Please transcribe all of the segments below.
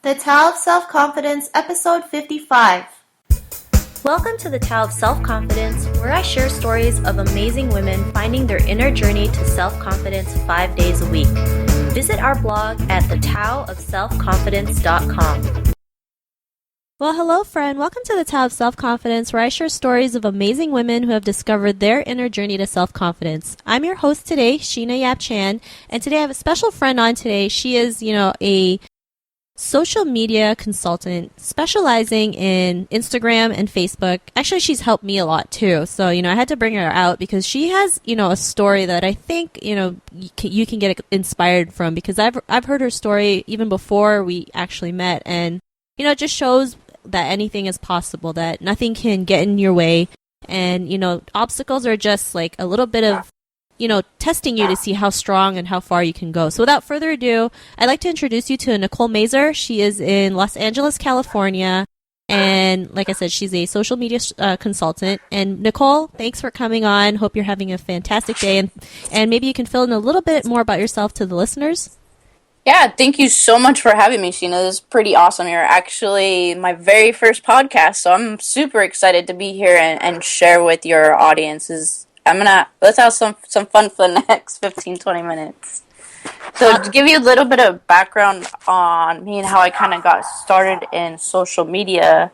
The Tao of Self-Confidence, Episode 55. Welcome to the Tao of Self-Confidence, where I share stories of amazing women finding their inner journey to self-confidence 5 days a week. Visit our blog at thetaoofselfconfidence.com. Well, hello, friend. Welcome to the Tao of Self-Confidence, where I share stories of amazing women who have discovered their inner journey to self-confidence. I'm your host today, Sheena Yap Chan, and today I have a special friend on today. She is, a social media consultant specializing in Instagram and Facebook. Actually, she's helped me a lot too. So, I had to bring her out because she has, a story that I think, you can get inspired from, because I've heard her story even before we actually met, and, it just shows that anything is possible, that nothing can get in your way. And, obstacles are just like a little bit of, testing you to see how strong and how far you can go. So without further ado, I'd like to introduce you to Nicole Mazer. She is in Los Angeles, California. And like I said, she's a social media consultant. And Nicole, thanks for coming on. Hope you're having a fantastic day. And maybe you can fill in a little bit more about yourself to the listeners. Yeah, thank you so much for having me, Sheena. This is pretty awesome. You're actually my very first podcast, so I'm super excited to be here and share with your audiences. Let's have some fun for the next 15, 20 minutes. So to give you a little bit of background on me and how I kind of got started in social media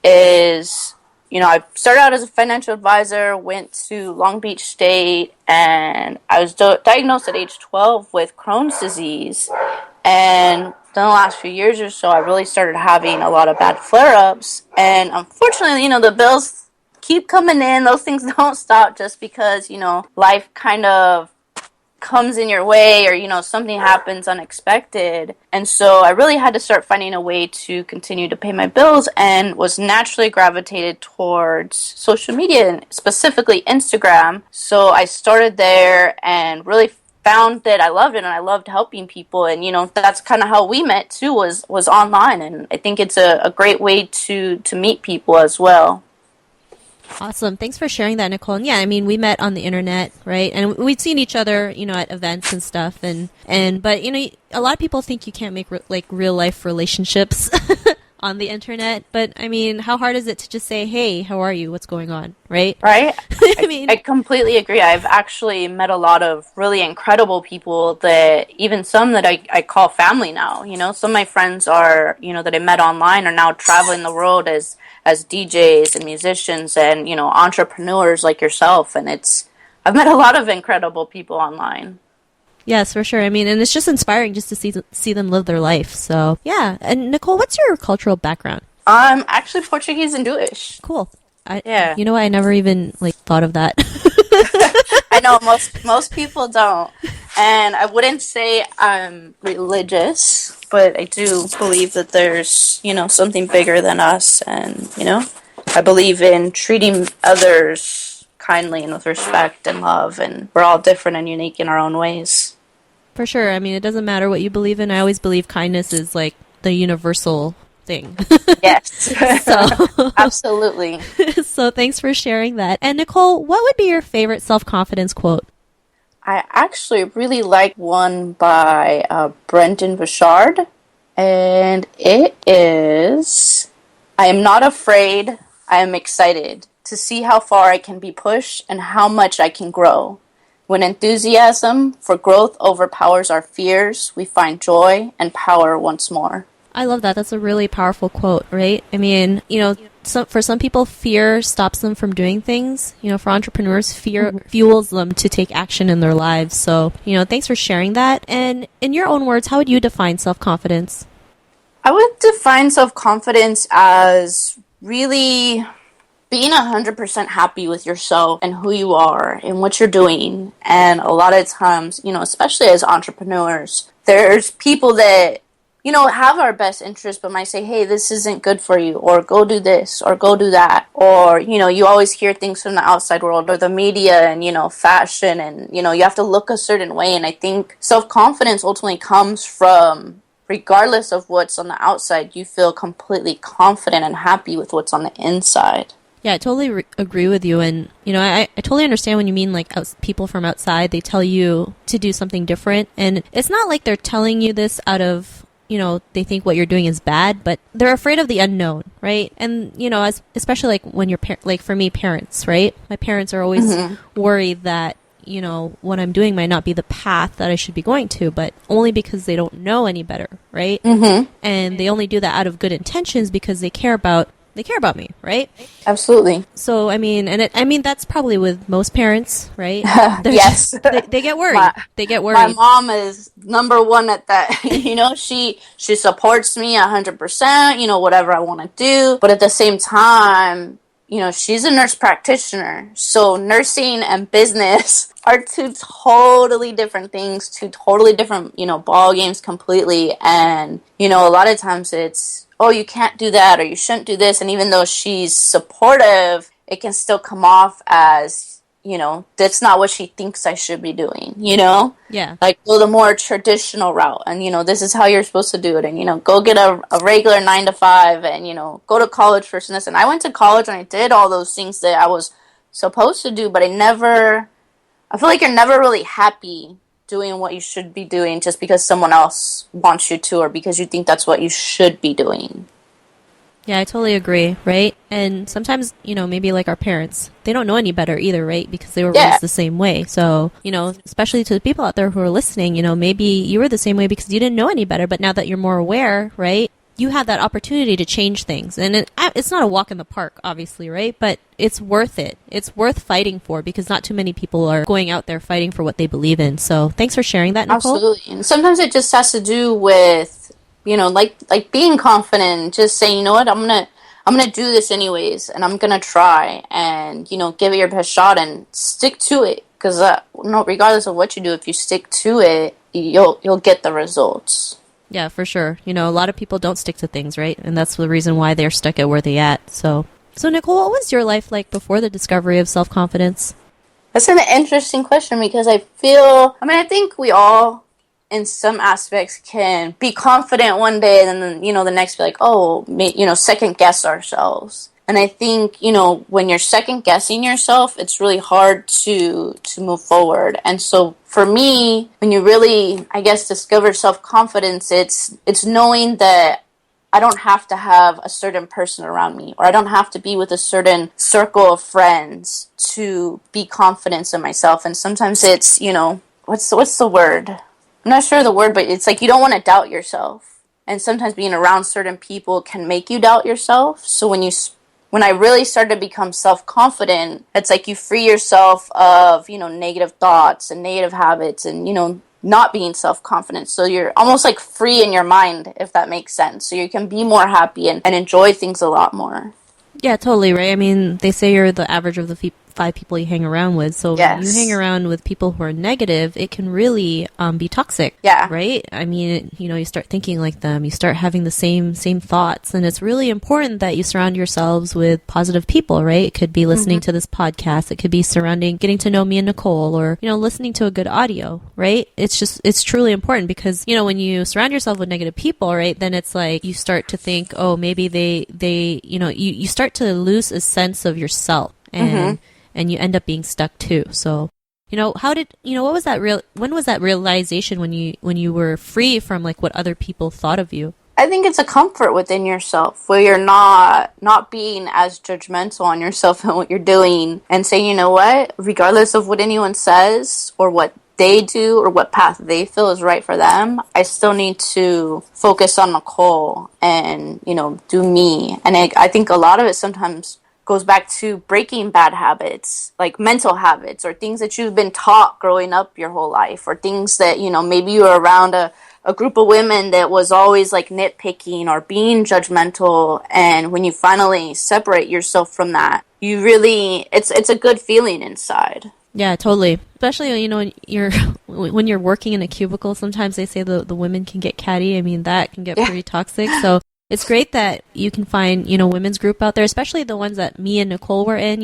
is, I started out as a financial advisor, went to Long Beach State, and I was diagnosed at age 12 with Crohn's disease. And in the last few years or so, I really started having a lot of bad flare-ups. And unfortunately, the bills keep coming in. Those things don't stop just because, life kind of comes in your way, or something happens unexpected. And so I really had to start finding a way to continue to pay my bills, and was naturally gravitated towards social media, and specifically Instagram. So I started there and really found that I loved it, and I loved helping people. And that's kind of how we met too, was online. And I think it's a great way to meet people as well. Awesome. Thanks for sharing that, Nicole. And yeah, we met on the internet, right? And we'd seen each other, at events and stuff. But, a lot of people think you can't make real life relationships on the internet. But how hard is it to just say, hey, how are you? What's going on? Right? Right. I completely agree. I've actually met a lot of really incredible people, that even some that I call family now. Some of my friends are, that I met online, are now traveling the world as DJs and musicians and, entrepreneurs like yourself. And I've met a lot of incredible people online. Yes, for sure. And it's just inspiring just to see them live their life. So, yeah. And Nicole, what's your cultural background? I'm actually Portuguese and Jewish. Cool. Yeah. You know what? I never even thought of that. I know most people don't. And I wouldn't say I'm religious, but I do believe that there's, something bigger than us. And, I believe in treating others kindly and with respect and love. And we're all different and unique in our own ways. For sure. It doesn't matter what you believe in. I always believe kindness is the universal thing. Yes. So absolutely. So thanks for sharing that. And Nicole, what would be your favorite self-confidence quote? I actually really like one by Brendan Burchard, and it is, I am not afraid, I am excited to see how far I can be pushed and how much I can grow. When enthusiasm for growth overpowers our fears, we find joy and power once more. I love that. That's a really powerful quote, right? For some people, fear stops them from doing things. For entrepreneurs, fear fuels them to take action in their lives. So, thanks for sharing that. And in your own words, how would you define self-confidence? I would define self-confidence as really being 100% happy with yourself and who you are and what you're doing. And a lot of times, especially as entrepreneurs, there's people that have our best interest, but might say, hey, this isn't good for you, or go do this, or go do that. Or, you always hear things from the outside world or the media and, fashion, and, you have to look a certain way. And I think self-confidence ultimately comes from, regardless of what's on the outside, you feel completely confident and happy with what's on the inside. Yeah, I totally agree with you. And, I totally understand when you mean people from outside, they tell you to do something different. And it's not like they're telling you this out of they think what you're doing is bad, but they're afraid of the unknown, right? And, especially like when you're, like for me, parents, right? My parents are always worried that, what I'm doing might not be the path that I should be going to, but only because they don't know any better, right? And they only do that out of good intentions because they care about me, right? Absolutely. So, I mean, that's probably with most parents, right? Yes. They get worried. They get worried. My mom is number one at that. She supports me 100%, whatever I want to do. But at the same time, she's a nurse practitioner. So nursing and business are two totally different things, two totally different, ball games completely. And, a lot of times it's, oh, you can't do that or you shouldn't do this. And even though she's supportive, it can still come off as, that's not what she thinks I should be doing, Yeah. Like, go the more traditional route and, this is how you're supposed to do it. And, go get a regular 9 to 5 and, go to college first and this. And I went to college and I did all those things that I was supposed to do, but I feel like you're never really happy doing what you should be doing just because someone else wants you to or because you think that's what you should be doing. Yeah, I totally agree, right? And sometimes, maybe like our parents, they don't know any better either, right? Because they were raised the same way. So, especially to the people out there who are listening, maybe you were the same way because you didn't know any better, but now that you're more aware, right? You have that opportunity to change things. And it's not a walk in the park, obviously, right? But it's worth it. It's worth fighting for because not too many people are going out there fighting for what they believe in. So thanks for sharing that, Nicole. Absolutely. And sometimes it just has to do with, like being confident and just saying, you know what, I'm gonna do this anyways, and I'm gonna try and, give it your best shot and stick to it. Because, regardless of what you do, if you stick to it, you'll get the results. Yeah, for sure. A lot of people don't stick to things, right? And that's the reason why they're stuck at where they're at. So Nicole, what was your life like before the discovery of self-confidence? That's an interesting question because I think we all, in some aspects, can be confident one day and then, the next be like, oh, second guess ourselves. And I think, when you're second guessing yourself, it's really hard to move forward. And so for me, when you really, I guess, discover self-confidence, it's knowing that I don't have to have a certain person around me, or I don't have to be with a certain circle of friends to be confident in myself. And sometimes it's, what's the word? I'm not sure of the word, but it's like you don't want to doubt yourself. And sometimes being around certain people can make you doubt yourself. So when I really started to become self-confident, it's like you free yourself of, negative thoughts and negative habits and, not being self-confident. So you're almost like free in your mind, if that makes sense. So you can be more happy and enjoy things a lot more. Yeah, totally, right? I mean, they say you're the average of the 5 people you hang around with. So when you hang around with people who are negative, it can really be toxic. Yeah. Right? I mean, you start thinking like them. You start having the same thoughts. And it's really important that you surround yourselves with positive people, right? It could be listening to this podcast. It could be getting to know me and Nicole or, listening to a good audio, right? It's truly important because, when you surround yourself with negative people, right, then it's like you start to think, oh, maybe they you start to lose a sense of yourself and you end up being stuck too. So, what was when was that realization when you were free from like what other people thought of you? I think it's a comfort within yourself where you're not being as judgmental on yourself and what you're doing and saying, you know what, regardless of what anyone says or what they do or what path they feel is right for them, I still need to focus on Nicole and, do me. And I think a lot of it sometimes goes back to breaking bad habits, like mental habits or things that you've been taught growing up your whole life or things that, maybe you were around a group of women that was always like nitpicking or being judgmental. And when you finally separate yourself from that, you really, it's a good feeling inside. Yeah, totally. Especially, when you're working in a cubicle, sometimes they say the women can get catty. I mean, that can get pretty toxic. So it's great that you can find, women's group out there, especially the ones that me and Nicole were in.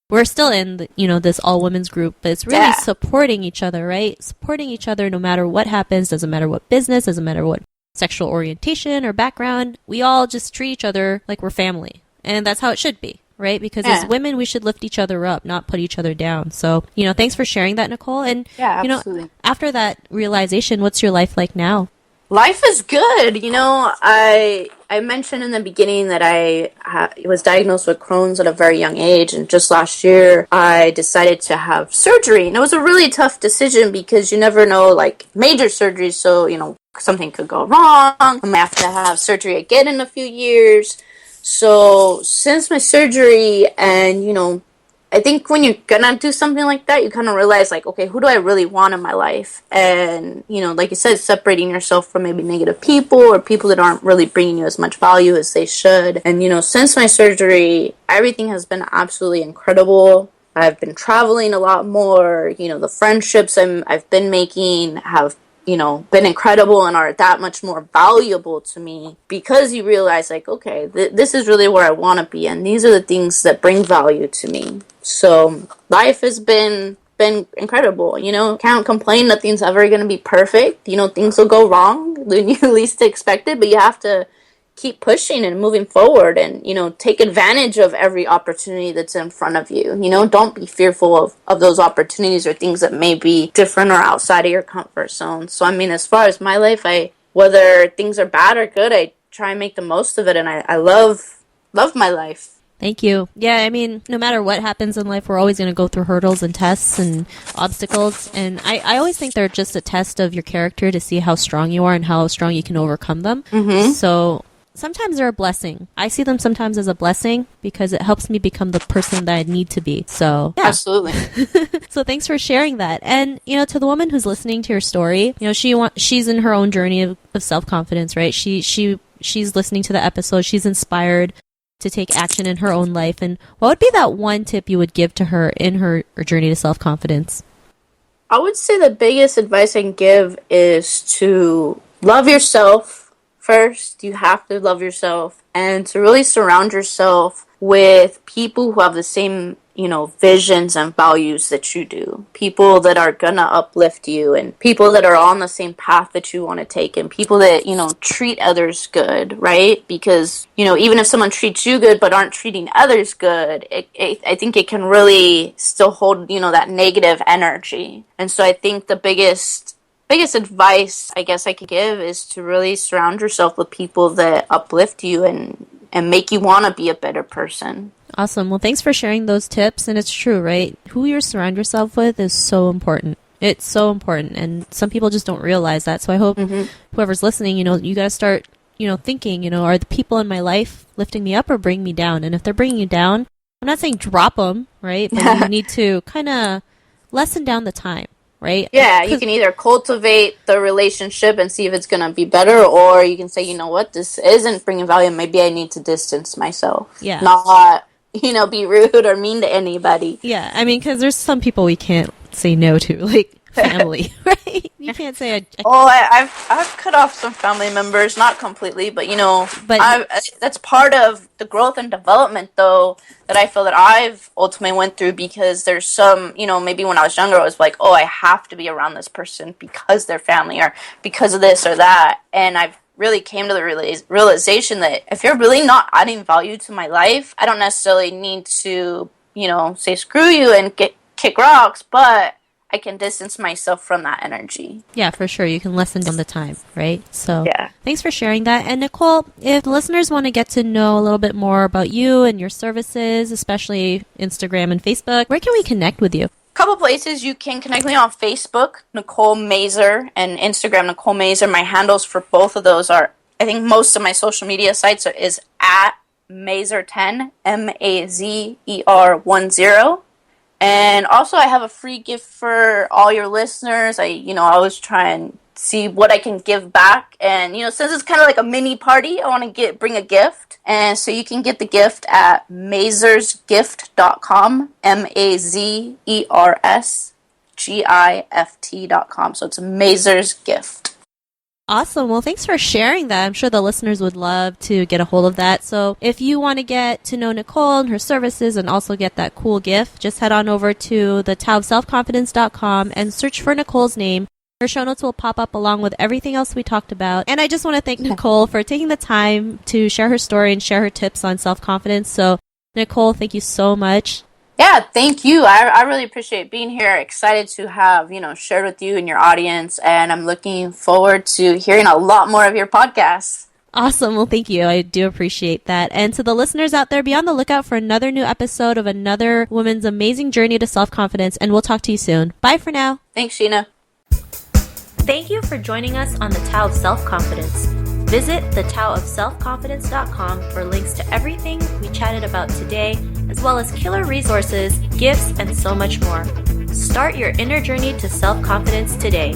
We're still in, this all women's group, but it's really supporting each other, right? Supporting each other no matter what happens, doesn't matter what business, doesn't matter what sexual orientation or background. We all just treat each other like we're family. And that's how it should be, right? Because as women, we should lift each other up, not put each other down. So, thanks for sharing that, Nicole. And, absolutely. After that realization, what's your life like now? Life is good. I mentioned in the beginning that I was diagnosed with Crohn's at a very young age, and just last year I decided to have surgery, and it was a really tough decision because you never know, like major surgeries, so something could go wrong. I might have to have surgery again in a few years. So since my surgery, and I think when you're gonna do something like that, you kind of realize, like, okay, who do I really want in my life? And, like you said, separating yourself from maybe negative people or people that aren't really bringing you as much value as they should. And, since my surgery, everything has been absolutely incredible. I've been traveling a lot more. The friendships I've been making have been incredible and are that much more valuable to me, because you realize, like, okay, this is really where I want to be, and these are the things that bring value to me. So life has been incredible. Can't complain. Nothing's ever going to be perfect. Things will go wrong when you least expect it, but you have to keep pushing and moving forward, and take advantage of every opportunity that's in front of you. Don't be fearful of those opportunities or things that may be different or outside of your comfort zone. So as far as my life, whether things are bad or good, I try and make the most of it, and I love my life. Thank you. Yeah, no matter what happens in life, we're always going to go through hurdles and tests and obstacles. And I always think they're just a test of your character to see how strong you are and how strong you can overcome them. Mm-hmm. So sometimes they're a blessing. I see them sometimes as a blessing because it helps me become the person that I need to be. So, yeah. Absolutely. So thanks for sharing that. And, to the woman who's listening to your story, she's in her own journey of self-confidence, right? She's listening to the episode. She's inspired to take action in her own life. And what would be that one tip you would give to her in her journey to self-confidence? I would say the biggest advice I can give is to love yourself first. You have to love yourself, and to really surround yourself with people who have the same visions and values that you do. People that are gonna uplift you, and people that are on the same path that you want to take, and people that, treat others good, right? Because, even if someone treats you good but aren't treating others good, I think it can really still hold, that negative energy. And so I think the biggest advice I guess I could give is to really surround yourself with people that uplift you and make you want to be a better person. Awesome. Well, thanks for sharing those tips. And it's true, right? Who you surround yourself with is so important. It's so important. And some people just don't realize that. So I hope whoever's listening, you got to start, thinking, are the people in my life lifting me up or bringing me down? And if they're bringing you down, I'm not saying drop them, right? But you need to kind of lessen down the time. Right? Yeah, you can either cultivate the relationship and see if it's going to be better, or you can say, you know what, this isn't bringing value. Maybe I need to distance myself. Yeah. Not, be rude or mean to anybody. Yeah, because there's some people we can't say no to, like family, right? You can't say I've cut off some family members, not completely, but that's part of the growth and development, though, that I feel that I've ultimately went through, because there's some, maybe when I was younger, I was like, oh, I have to be around this person because they're family or because of this or that, and I've really came to the realization that if you're really not adding value to my life, I don't necessarily need to, say screw you and kick rocks, but I can distance myself from that energy. Yeah, for sure. You can lessen down the time, right? So yeah. Thanks for sharing that. And Nicole, if listeners want to get to know a little bit more about you and your services, especially Instagram and Facebook, where can we connect with you? Couple places. You can connect me on Facebook, Nicole Mazer, and Instagram, Nicole Mazer. My handles for both of those are, I think most of my social media sites is at Mazer10, Mazer10. And also, I have a free gift for all your listeners. I always try and see what I can give back. And, since it's kind of like a mini party, I want to bring a gift. And so you can get the gift at mazersgift.com, MazersGift.com. So it's Mazer's Gift. Awesome. Well, thanks for sharing that. I'm sure the listeners would love to get a hold of that. So if you want to get to know Nicole and her services and also get that cool gift, just head on over to thetaoofselfconfidence.com and search for Nicole's name. Her show notes will pop up along with everything else we talked about. And I just want to thank Nicole for taking the time to share her story and share her tips on self-confidence. So, Nicole, thank you so much. Yeah, thank you. I really appreciate being here. Excited to have, shared with you and your audience. And I'm looking forward to hearing a lot more of your podcasts. Awesome. Well, thank you. I do appreciate that. And to the listeners out there, be on the lookout for another new episode of another woman's amazing journey to self-confidence. And we'll talk to you soon. Bye for now. Thanks, Sheena. Thank you for joining us on the Tao of Self-Confidence. Visit thetaoofselfconfidence.com for links to everything we chatted about today, as well as killer resources, gifts, and so much more. Start your inner journey to self-confidence today.